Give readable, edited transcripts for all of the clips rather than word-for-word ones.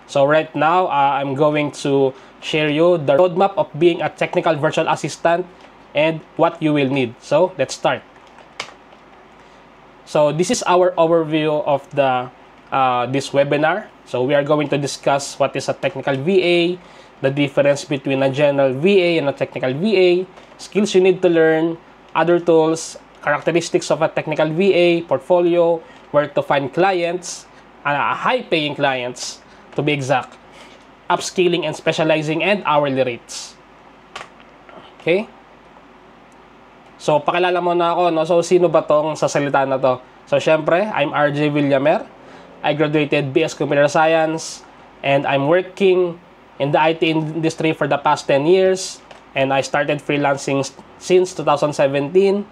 So right now, I'm going to share you the roadmap of being a technical virtual assistant and what you will need. So let's start. So this is our overview of this webinar. So we are going to discuss what is a technical VA, the difference between a general VA and a technical VA, skills you need to learn, other tools, characteristics of a technical VA, portfolio, where to find clients, high-paying clients, to be exact, upskilling and specializing, and hourly rates. Okay? So, pakilala mo na ako, no? So, sino ba tong sasalita na to? So, syempre, I'm RJ Villamer. I graduated BS Computer Science, and I'm working in the IT industry for the past 10 years, and I started freelancing since 2017,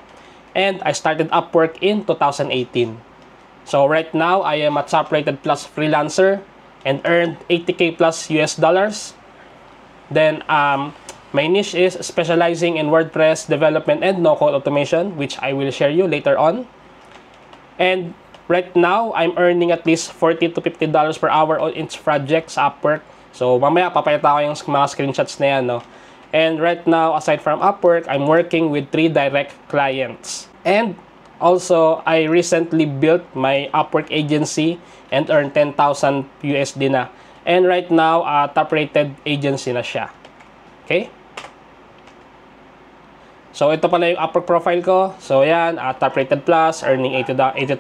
and I started Upwork in 2018. So, right now, I am a top-rated plus freelancer, and earned 80K plus US dollars. Then, my niche is specializing in WordPress development and no-code automation, which I will share you later on. And right now, I'm earning at least $40 to $50 per hour on each project sa Upwork. So, mamaya papayata ko yung mga screenshots na yan, no? And right now, aside from Upwork, I'm working with 3 direct clients. And also, I recently built my Upwork agency and earned 10,000 USD na. And right now, top-rated agency na siya. Okay? So, ito pala yung Upwork profile ko. So, yan, top-rated plus, earning $80,000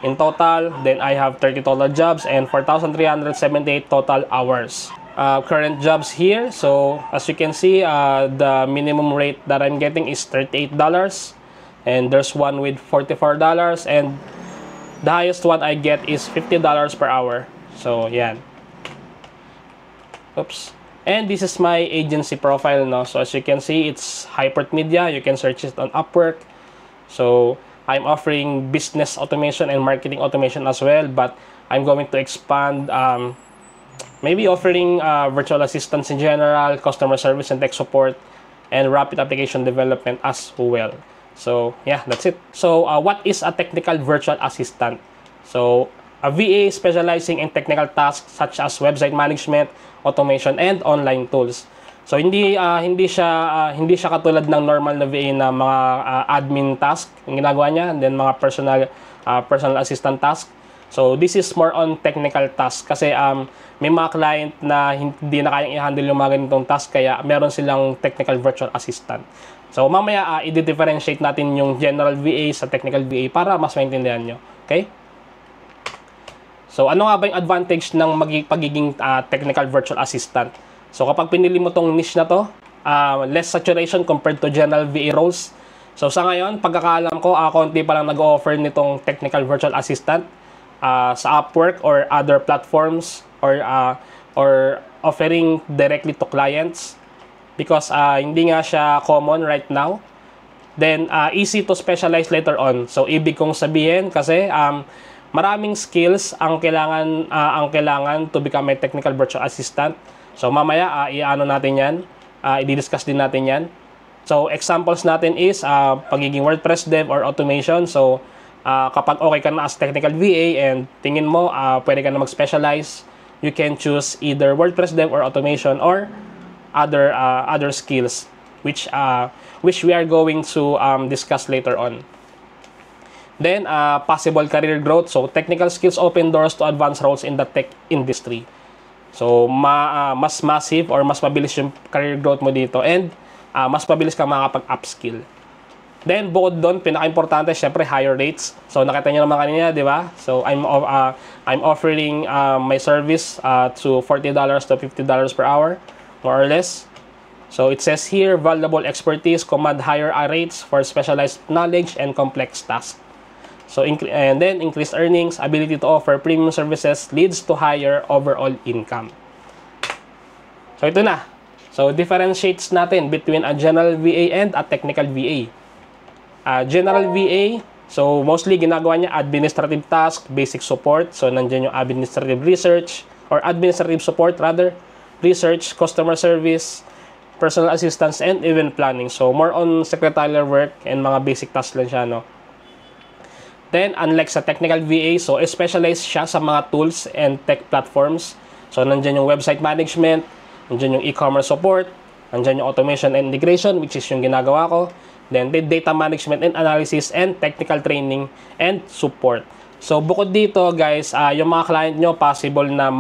in total. Then, I have 30 total jobs and 4,378 total hours. Current jobs here. So, as you can see, the minimum rate that I'm getting is $38. And there's one with $44. And the highest one I get is $50 per hour. So, yan. Oops. And this is my agency profile, no? So, as you can see, it's Hypert Media. You can search it on Upwork. So, I'm offering business automation and marketing automation as well. But I'm going to expand, maybe offering virtual assistants in general, customer service and tech support, and rapid application development as well. So, yeah, that's it. So, what is a technical virtual assistant? So, a VA specializing in technical tasks such as website management, automation, and online tools. So, hindi siya katulad ng normal na VA na mga admin task yung ginagawa niya, and then mga personal assistant task. So, this is more on technical task kasi may mga client na hindi na kayang i-handle yung mga ganitong task kaya meron silang technical virtual assistant. So, mamaya, i-differentiate natin yung general VA sa technical VA para mas maintindihan nyo. Okay? So, ano nga ba yung advantage ng pagiging technical virtual assistant? So, kapag pinili mo tong niche na to, less saturation compared to general VA roles. So, sa ngayon, pagkakaalam ko, konti pa lang nag-offer nitong technical virtual assistant sa Upwork or other platforms or offering directly to clients. Because hindi nga siya common right now. Then, easy to specialize later on. So, ibig kong sabihin kasi maraming skills ang kailangan to become a technical virtual assistant. So, mamaya, i-ano natin yan. I-discuss din natin yan. So, examples natin is pagiging WordPress dev or automation. So, kapag okay ka na as technical VA and tingin mo, pwede ka na mag-specialize, you can choose either WordPress dev or automation or other skills which we are going to discuss later on. Then possible career growth. So technical skills open doors to advanced roles in the tech industry. So mas massive or mas mabilis yung career growth mo dito and mas mabilis kang makakapag-upskill. Then bukod doon, pinaka-importante syempre higher rates. So nakita niyo naman kanina, di ba? So I'm offering my service to $40 to $50 per hour. More or less. So it says here, valuable expertise, command higher rates for specialized knowledge and complex tasks. So and then increased earnings, ability to offer premium services leads to higher overall income. So ito na. So differentiates natin between a general VA and a technical VA. General VA, so mostly ginagawa niya administrative task, basic support. So nandiyan yung administrative research or administrative support rather. Research, customer service, personal assistance, and event planning. So, more on secretarial work and mga basic tasks lang siya, no? Then, unlike sa technical VA, so specialized siya sa mga tools and tech platforms. So, nandyan yung website management, nandyan yung e-commerce support, nandyan yung automation and integration, which is yung ginagawa ko. Then, data management and analysis and technical training and support. So, bukod dito, guys, yung mga client nyo, possible na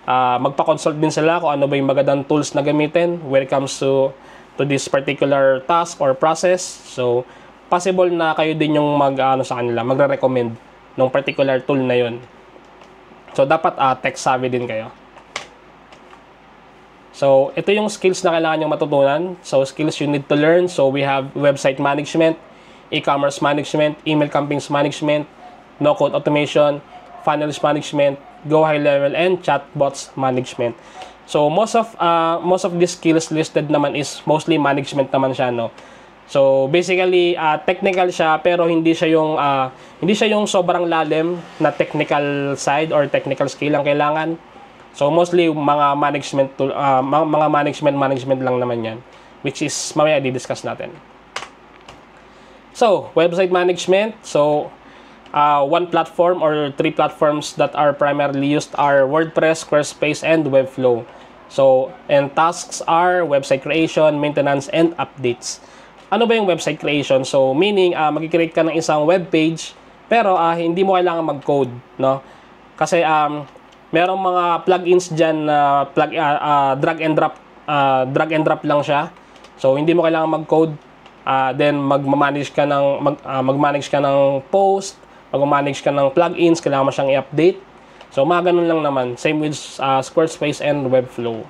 magpa-consult din sila kung ano ba yung magandang tools na gamitin when it comes to this particular task or process. So, possible na kayo din yung sa kanila, magre-recommend ng particular tool na yun. So, dapat tech savvy din kayo. So, ito yung skills na kailangan nyo matutunan. So, skills you need to learn. So, we have website management, e-commerce management, email campaigns management, no-code automation, funnels management, go high level, and chatbots management. So, most of these skills listed naman is mostly management naman siya, no? So, basically, technical siya, pero hindi siya yung sobrang lalim na technical side or technical skill ang kailangan. So, mostly mga management lang naman yan, which is mamaya di-discuss natin. So, website management. So, one platform or 3 platforms that are primarily used are WordPress, Squarespace, and Webflow. So, and tasks are website creation, maintenance, and updates. Ano ba yung website creation? So, meaning, mag-create ka ng isang web page, pero hindi mo kailangan mag-code, no? Kasi, merong mga plugins dyan na drag and drop lang siya. So, hindi mo kailangan mag-code. Then, mag-manage ka ng post, mag-manage ka ng plugins, kailangan mo siyang i-update. So, mga ganun lang naman. Same with Squarespace and Webflow.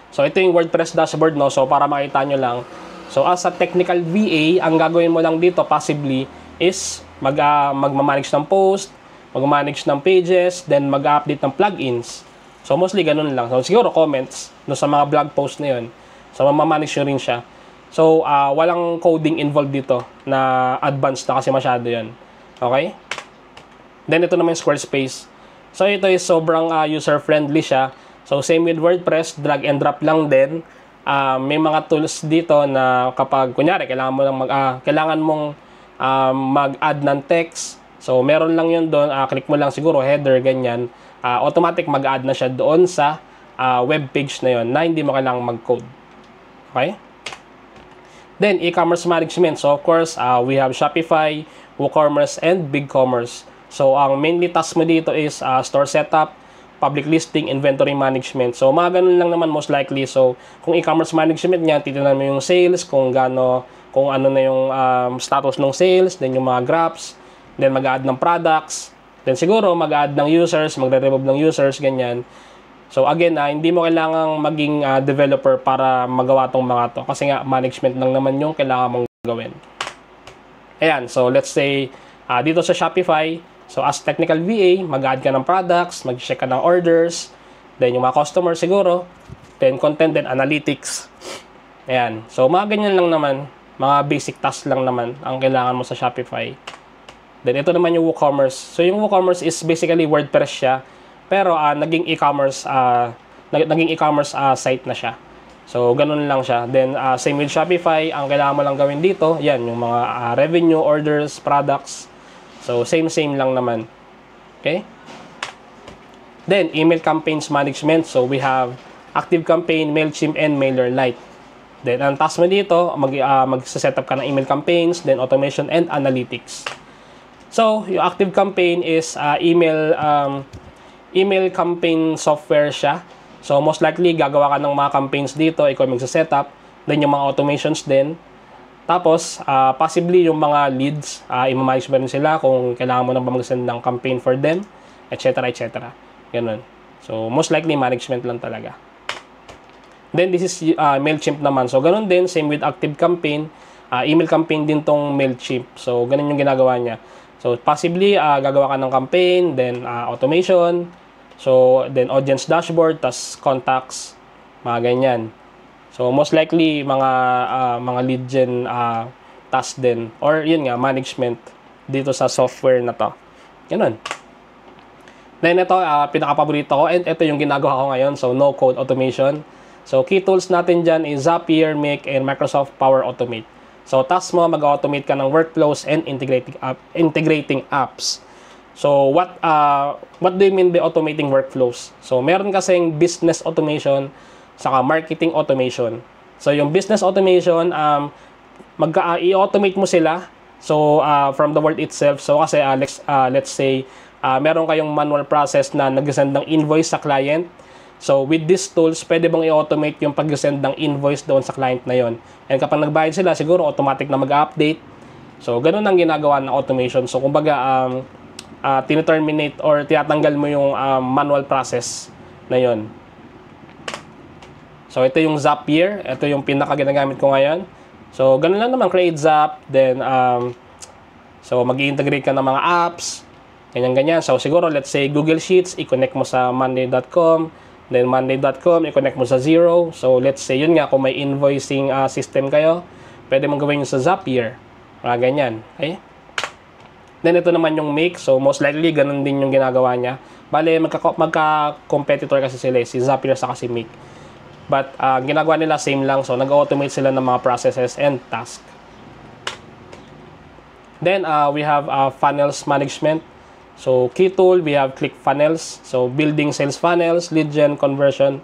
So, ito yung WordPress dashboard, no? So, para makita nyo lang. So, as a technical VA, ang gagawin mo lang dito, possibly, is mag-manage ng post, mag-manage ng pages, then mag-update ng plugins. So, mostly ganun lang. So, siguro comments no, sa mga blog post na yun. So, ma-manage nyo rin siya. So, walang coding involved dito na advanced na kasi masyado yun. Okay? Then, ito naman yung Squarespace. So, ito is sobrang user-friendly siya. So, same with WordPress, drag and drop lang din. May mga tools dito na kapag, kunyari, kailangan mong mag-add ng text. So, meron lang yun doon. Click mo lang siguro, header, ganyan. Automatic mag-add na siya doon sa web page na yun na hindi mo kailangang mag-code. Okay? Then, e-commerce management. So, of course, we have Shopify, WooCommerce, and BigCommerce. So, ang mainly task mo dito is store setup, public listing, inventory management. So, mga ganun lang naman most likely. So, kung e-commerce management niya, titignan mo yung sales, kung ano na yung status ng sales, then yung mga graphs, then mag-add ng products, then siguro mag-add ng users, magre-remove ng users, ganyan. So, again, hindi mo kailangang maging developer para magawa tong mga to. Kasi nga, management lang naman yung kailangan mong gawin. Ayan, so let's say, dito sa Shopify, so as technical VA, mag-add ka ng products, mag-check ka ng orders, then yung mga customers siguro, then content, then analytics. Ayan, so mga ganyan lang naman, mga basic tasks lang naman ang kailangan mo sa Shopify. Then ito naman yung WooCommerce. So yung WooCommerce is basically WordPress siya, pero naging e-commerce site na siya. So ganun lang siya. Then same with Shopify, ang kailangan mo lang gawin dito, yan yung mga revenue, orders, products. So same lang naman. Okay? Then email campaigns management. So we have ActiveCampaign, Mailchimp, and MailerLite. Then ang task mo dito, mag-setup ka ng email campaigns, then automation and analytics. So, yung ActiveCampaign is email campaign software siya. So, most likely, gagawa ka ng mga campaigns dito, ikaw mag-setup, then yung mga automations din. Tapos, possibly yung mga leads, i-manage mo rin sila kung kailangan mo na ba mag-send ng campaign for them, etc. etc. Ganun. So, most likely, management lang talaga. Then, this is Mailchimp naman. So, ganun din, same with ActiveCampaign. Email campaign din tong Mailchimp. So, ganun yung ginagawa niya. So, possibly, gagawa ka ng campaign, then automation, so, then audience dashboard, tas contacts, mga ganyan. So, most likely, mga lead gen task din. Or, yun nga, management dito sa software na to. Ganun. Then, ito, pinaka-paborito ko, and ito yung ginagawa ko ngayon. So, no-code automation. So, key tools natin dyan is Zapier, Make, and Microsoft Power Automate. So, task mo, mag-automate ka ng workflows and integrating apps. So, what do you mean by automating workflows? So, meron kasing business automation, saka marketing automation. So, yung business automation, i-automate mo sila. So, from the word itself. So, kasi, let's say, meron kayong manual process na nag-send ng invoice sa client. So, with these tools, pwede bang i-automate yung pag-send ng invoice doon sa client na yon. And kapag nagbayad sila, siguro automatic na mag-update. So, ganun ang ginagawa ng automation. So, kumbaga, tine-terminate or tinatanggal mo yung manual process na yon. So, ito yung Zapier. Ito yung pinaka-ginagamit ko ngayon. So, ganun lang naman. Create Zap. Then, so, mag-i-integrate ka ng mga apps. Ganyan-ganyan. So, siguro, let's say, Google Sheets, i-connect mo sa monday.com. Then, monday.com, i-connect mo sa Xero. So, let's say, yun nga, kung may invoicing system kayo, pwede mong gawin yun sa Zapier. Ganyan. Okay? Then, ito naman yung Make. So, most likely, ganun din yung ginagawa niya. Bale, magka-competitor kasi sila, si Zapier sa kasi Make. But, ginagawa nila same lang. So, nag-automate sila ng mga processes and tasks. Then, we have funnels management. So, key tool, we have ClickFunnels. So, building sales funnels, lead gen, conversion,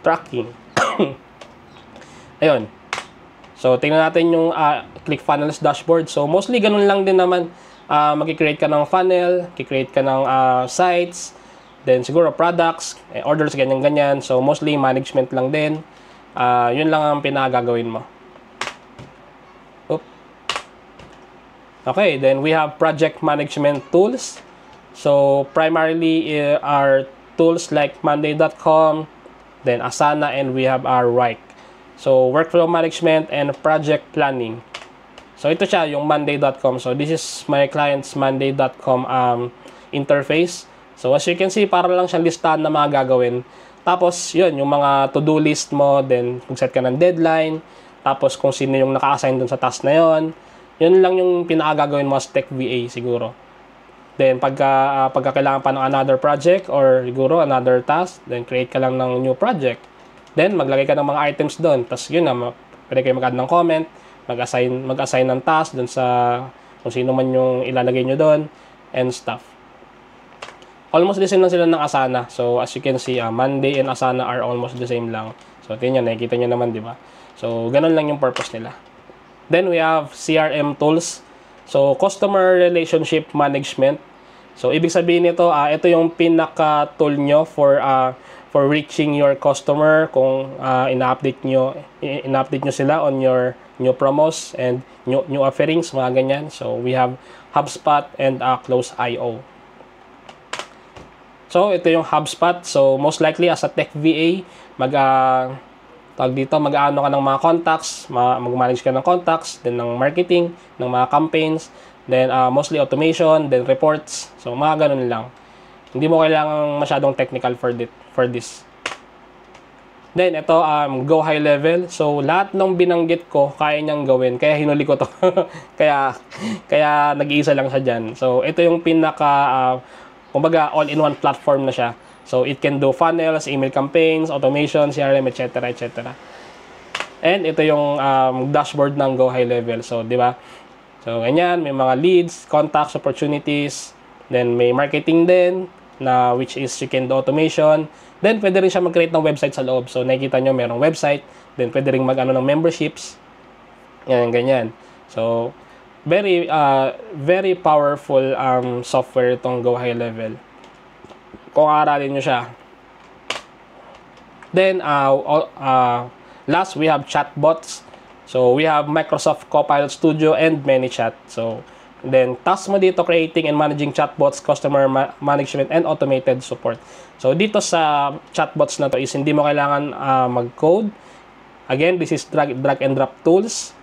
tracking. Ayun. So, tingnan natin yung ClickFunnels dashboard. So, mostly ganun lang din naman. Mag-create ka ng funnel, create ka ng sites, then siguro products, orders, ganyan-ganyan. So, mostly management lang din. Yun lang ang pinagagawin mo. Okay, then we have project management tools. So, primarily are tools like monday.com, then Asana, and we have our Wrike. So, workflow management and project planning. So, ito siya, yung monday.com. So, this is my client's monday.com interface. So, as you can see, para lang siyang listahan na mga gagawin. Tapos, yun, yung mga to-do list mo, then mag-set ka ng deadline. Tapos, kung sino yung naka-assign dun sa task na yon. Yun lang yung pinakagagawin mo as Tech VA siguro. Then, pagka kailangan pa ng another project or siguro another task, then create ka lang ng new project. Then, maglagay ka ng mga items doon. Tapos, yun na, pwede kayo mag-add ng comment, mag-assign ng task doon sa kung sino man yung ilalagay nyo doon, and stuff. Almost the same lang sila ng Asana. So, as you can see, Monday and Asana are almost the same lang. So, tingnan nyo, nakikita nyo naman, di ba? So, ganun lang yung purpose nila. Then we have CRM tools. So, customer relationship management. So, ibig sabihin nito, ito yung pinaka-tool nyo for reaching your customer kung ina-update nyo sila on your new promos and new offerings, mga ganyan. So, we have HubSpot and Close.io. So, ito yung HubSpot. So, most likely as a Tech VA, mag-ano ka ng mga contacts, mag-manage ka ng contacts, then ng marketing, ng mga campaigns, then mostly automation, then reports. So, mga ganun lang. Hindi mo kailangan masyadong technical for this. Then, ito, go high level. So, lahat ng binanggit ko, kaya niyang gawin. Kaya hinuli ko to. kaya nag-iisa lang siya dyan. So, ito yung kumbaga, all-in-one platform na siya. So, it can do funnels, email campaigns, automation, CRM, etc., etc. And ito yung dashboard ng Go High Level. So, di ba? So, ganyan. May mga leads, contacts, opportunities. Then, may marketing din, which is you can do automation. Then, pwede rin siya mag-create ng website sa loob. So, nakikita nyo, mayroong website. Then, pwede rin mag-ano ng memberships. Yan, ganyan. So, very powerful software itong Go High Level. Kung aralin nyo siya. Then, last, we have chatbots. So, we have Microsoft Copilot Studio and ManyChat. So, then, task mo dito, creating and managing chatbots, customer management, and automated support. So, dito sa chatbots na to is hindi mo kailangan mag-code. Again, this is drag and drop tools.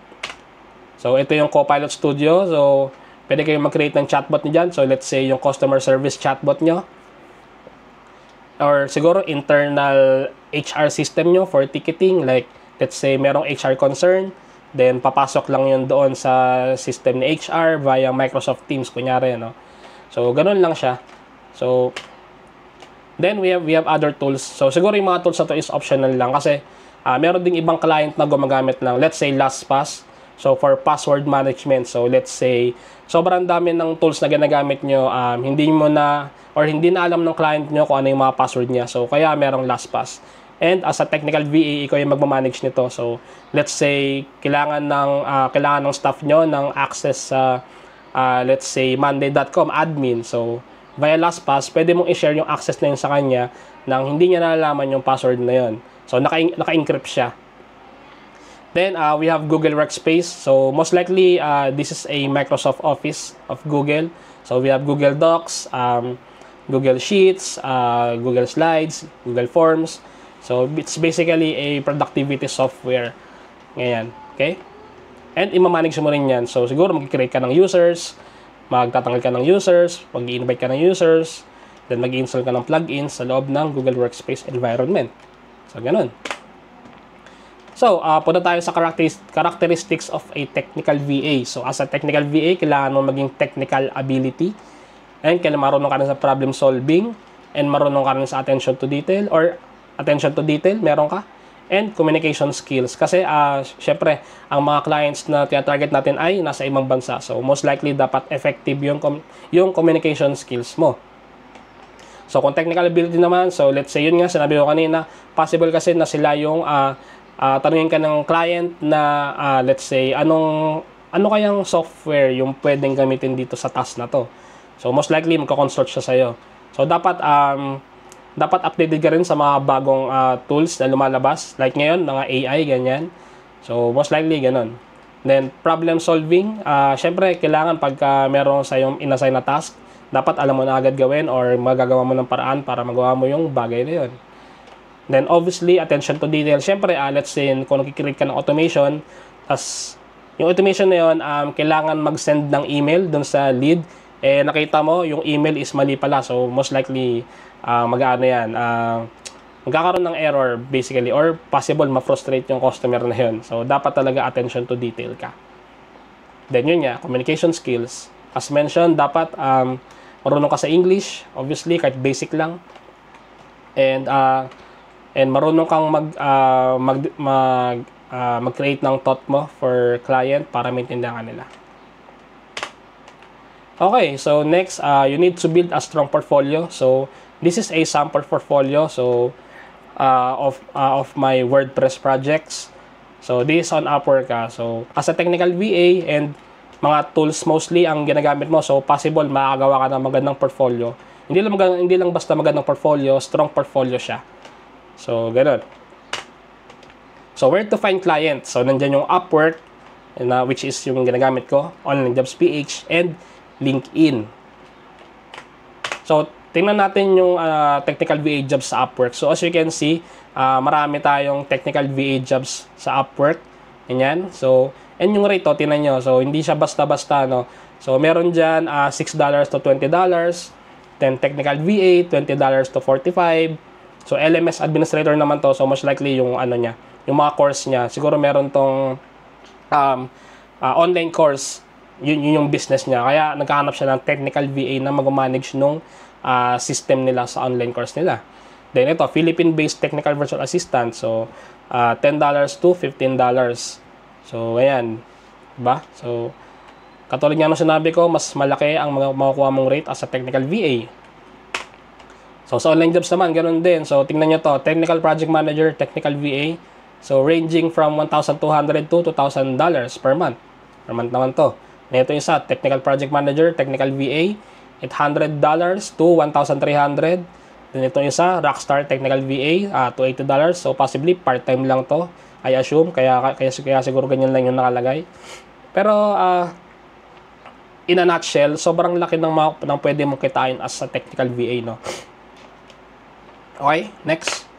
So, ito yung Copilot Studio. So, pwede kayong mag-create ng chatbot nyo dyan. So, let's say yung customer service chatbot nyo. Or siguro internal HR system nyo for ticketing. Like, let's say merong HR concern. Then, papasok lang yun doon sa system ni HR via Microsoft Teams, kunyari, no? So, ganun lang siya. So, then we have other tools. So, siguro yung mga tools na to is optional lang kasi meron ding ibang client na gumagamit ng, let's say, LastPass. So, for password management. So, let's say, sobrang dami ng tools na ginagamit nyo, hindi mo na, or hindi na alam ng client nyo kung ano yung mga password niya. So, kaya merong LastPass. And as a technical VA, ikaw yung magmamanage nito. So, let's say, kailangan ng staff nyo ng access sa, let's say, monday.com admin. So, via LastPass, pwede mong i-share yung access na yun sa kanya nang hindi niya nalalaman yung password na yun. So, naka-encrypt siya. Then, we have Google Workspace. So, most likely, this is a Microsoft Office of Google. So, we have Google Docs, Google Sheets, Google Slides, Google Forms. So, it's basically a productivity software. Ngayon, okay? And, imamanage mo rin yan. So, siguro mag-create ka ng users, magtatanggal ka ng users, mag-i-invite ka ng users, then mag-i-install ka ng plugins sa loob ng Google Workspace environment. So, ganun. So, punta tayo sa characteristics of a technical VA. So, as a technical VA, kailangan mo maging technical ability, and kailangan marunong ka rin sa problem solving, and marunong ka rin sa attention to detail, meron ka, and communication skills. Kasi, syempre, ang mga clients na tina-target natin ay nasa ibang bansa. So, most likely, dapat effective yung communication skills mo. So, kung technical ability naman, so, let's say, yun nga, sinabi ko kanina, possible kasi na sila yung, tanungin ka ng client na, let's say, ano kayang software yung pwedeng gamitin dito sa task na to. So, most likely, magkakonsult siya sa'yo. So, dapat updated ka rin sa mga bagong tools na lumalabas. Like ngayon, mga AI, ganyan. So, most likely, ganun. Then, problem solving. Syempre, kailangan pagka meron sa yung inassign na task, dapat alam mo na agad gawin or magagawa mo ng paraan para magawa mo yung bagay na yun. Then, obviously, attention to detail. Syempre, let's say, kung nakikreate ka ng automation, yung automation na yun, kailangan mag-send ng email dun sa lead. Nakita mo, yung email is mali pala. So, most likely, magkakaroon ng error basically or possible ma-frustrate yung customer na yun. So, dapat talaga attention to detail ka. Then, yun nga, communication skills. As mentioned, dapat marunong ka sa English, obviously, kahit basic lang. And marunong kang mag-create ng thought mo for client para maintindihan nila. Okay, so next, you need to build a strong portfolio. So, this is a sample portfolio of my WordPress projects. So, this is on Upwork. So, as a technical VA and mga tools mostly ang ginagamit mo. So, possible makakagawa ka ng magandang portfolio. Hindi lang basta magandang portfolio, strong portfolio siya. So, ganun. So, where to find clients? So, nandyan yung Upwork, which is yung ginagamit ko, Online Jobs PH, and LinkedIn. So, tingnan natin yung technical VA jobs sa Upwork. So, as you can see, marami tayong technical VA jobs sa Upwork. Ganyan. So, and yung rate, tingnan nyo. So, hindi siya basta-basta, no? So, meron dyan $6 to $20. Then, technical VA, $20 to $45. So, LMS administrator naman to. So, most likely yung niya, yung mga course niya. Siguro meron tong online course. Yun yung business niya. Kaya, naghahanap siya ng technical VA na mag-manage nung system nila sa online course nila. Then, ito, Philippine-based technical virtual assistant. So, $10 to $15. So, ayan. Diba? So, katulad nga nung sinabi ko, mas malaki ang makukuha mong rate as a technical VA. So, sa online jobs naman, ganun din. So, tingnan nyo to. Technical project manager, technical VA. So, ranging from $1,200 to $2,000 per month. Per month naman to. Ito isa, technical project manager, technical VA, $800 to $1,300. Then ito isa, rockstar technical VA, to $80. So, possibly, part-time lang to. I assume, kaya siguro ganyan lang yung nakalagay. Pero, in a nutshell, sobrang laki ng pwede mong kitain as a technical VA, no? Okay, next.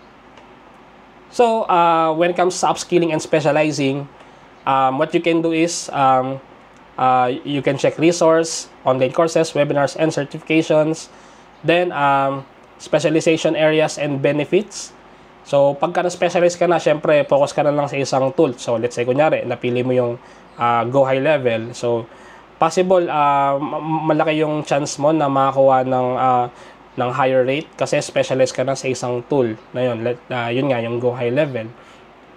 So, when it comes to upskilling and specializing, what you can do is, you can check resource, online courses, webinars, and certifications. Then, specialization areas and benefits. So, pagka na-specialize ka na, syempre, focus ka na lang sa isang tool. So, let's say, kunyari, napili mo yung Go High Level. So, possible, malaki yung chance mo na makakuha ng higher rate kasi specialize ka na sa isang tool na yun. Yun nga, yung Go High Level.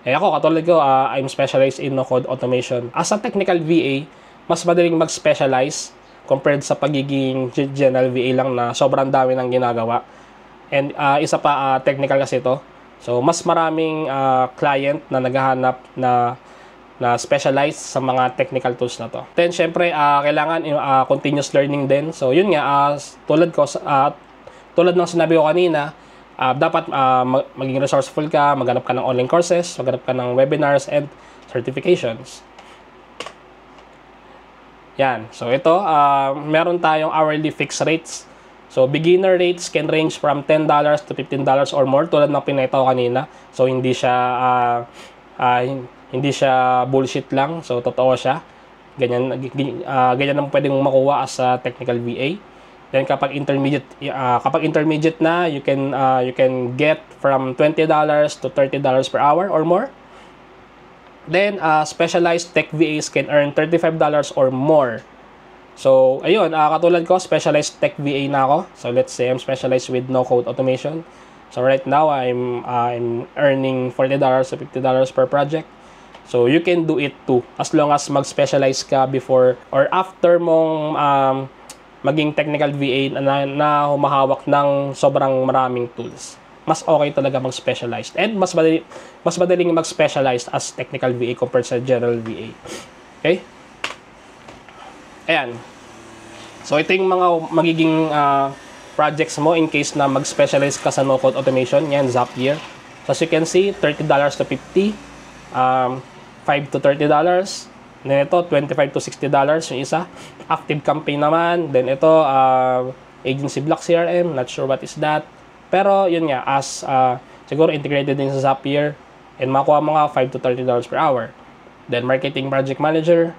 Eh ako, katulad ko, I'm specialized in no-code automation. As a technical VA, mas madaling mag-specialize compared sa pagiging general VA lang na sobrang dami ng ginagawa. And isa pa, technical kasi ito. So, mas maraming client na naghahanap na specialized sa mga technical tools na to. Then, syempre, kailangan continuous learning din. So, yun nga, tulad ng sinabi ko kanina, dapat maging resourceful ka, maghanap ka ng online courses, maghanap ka ng webinars and certifications. Yan. So, ito, meron tayong hourly fixed rates. So, beginner rates can range from $10 to $15 or more, tulad ng pinakita ko kanina. So, hindi siya bullshit lang. So, totoo siya. Ganyan ang pwedeng makuha as a technical VA. Then kapag intermediate na, you can get from $20 to $30 per hour or more. Then specialized tech VAs can earn $35 or more. So ayun, katulad ko, specialized tech VA na ako. So let's say I'm specialized with no-code automation. So right now I'm earning $40 to $50 per project. So you can do it too, as long as mag-specialize ka before or after mong maging technical VA na humahawak ng sobrang maraming tools. Mas okay talaga mag-specialized. And mas madaling mag-specialized as technical VA compared sa general VA. Okay? Ayan. So, ito yung mga magiging projects mo in case na mag-specialize ka sa no-code automation. Yan, Zapier. So, as you can see, $30 to $50. $5 to $30. Then ito, $25 to $60 yung isa. Active campaign naman. Then ito, agency block CRM. Not sure what is that. Pero yun nga, as siguro integrated din sa Zapier. And makuha mo nga $5 to $30 per hour. Then marketing project manager.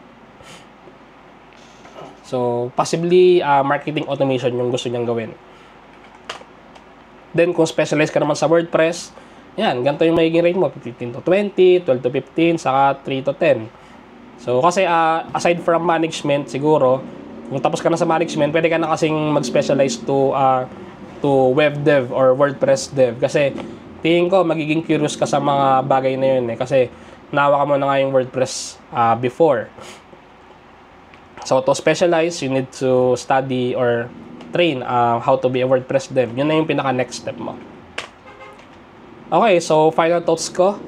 So, possibly marketing automation yung gusto niyang gawin. Then kung specialize ka naman sa WordPress, yan, ganito yung magiging rate mo. 15 to 20, 12 to 15, saka 3 to 10. So, kasi aside from management, siguro, kung tapos ka na sa management, pwede ka na kasing mag-specialize to web dev or WordPress dev. Kasi, tingin ko, magiging curious ka sa mga bagay na yun eh. Kasi, nawa ka mo na nga yung WordPress before. So, to specialize, you need to study or train how to be a WordPress dev. Yun na yung pinaka-next step mo. Okay, so, final thoughts ko.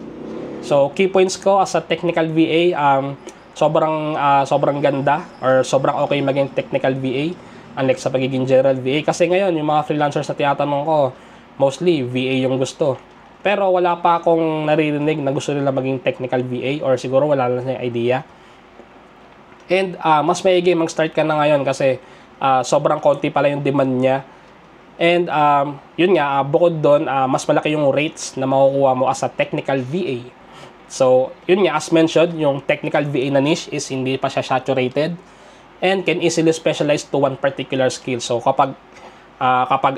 So, key points ko as a technical VA, sobrang ganda or sobrang okay maging technical VA unlike sa pagiging general VA. Kasi ngayon, yung mga freelancers na tinatanong ko, mostly VA yung gusto. Pero wala pa akong naririnig na gusto nila maging technical VA or siguro wala na silang idea. And mas maigi mag-start ka na ngayon kasi sobrang konti pala yung demand niya. And yun nga, bukod doon, mas malaki yung rates na makukuha mo as a technical VA. So, yun nga, as mentioned, yung technical VA na niche is hindi pa siya saturated and can easily specialize to one particular skill. So, kapag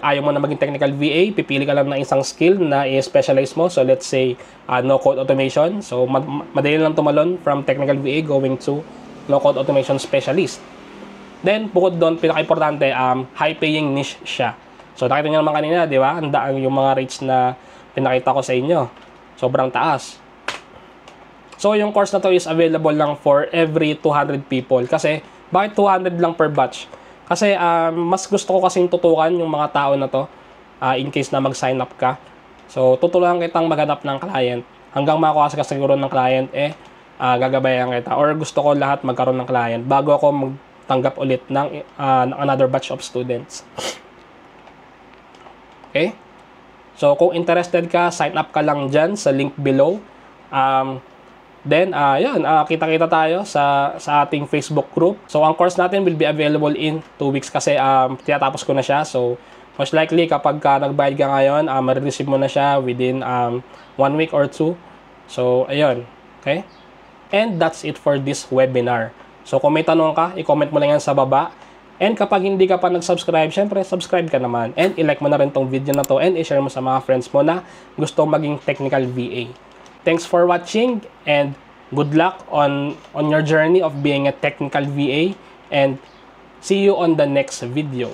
ayaw mo na maging technical VA, pipili ka lang ng isang skill na i-specialize mo. So, let's say, no-code automation. So, madali lang tumalon from technical VA going to no-code automation specialist. Then, bukod doon, pinaka-importante, high-paying niche siya. So, nakita nyo naman kanina, di ba? Yung mga rates na pinakita ko sa inyo. Sobrang taas. So, yung course na to is available lang for every 200 people. Kasi, bakit 200 lang per batch? Kasi, mas gusto ko kasing tutukan yung mga tao na to in case na mag-sign up ka. So, tutulungan kitang maghanap ng client. Hanggang makakuha ka siguro ng client, gagabayan kita. Or gusto ko lahat magkaroon ng client bago ako magtanggap ulit ng another batch of students. Okay? So, kung interested ka, sign up ka lang dyan sa link below. Then, kita-kita tayo sa ating Facebook group. So, ang course natin will be available in 2 weeks kasi tinatapos ko na siya. So, most likely, kapag nagbayad ka ngayon, ma-receive mo na siya within 1 week or 2. So, ayun. Okay? And that's it for this webinar. So, kung may tanong ka, i-comment mo lang yan sa baba. And kapag hindi ka pa nag-subscribe, syempre, subscribe ka naman. And i-like mo na rin tong video na to and i-share mo sa mga friends mo na gusto maging technical VA. Thanks for watching and good luck on your journey of being a technical VA and see you on the next video.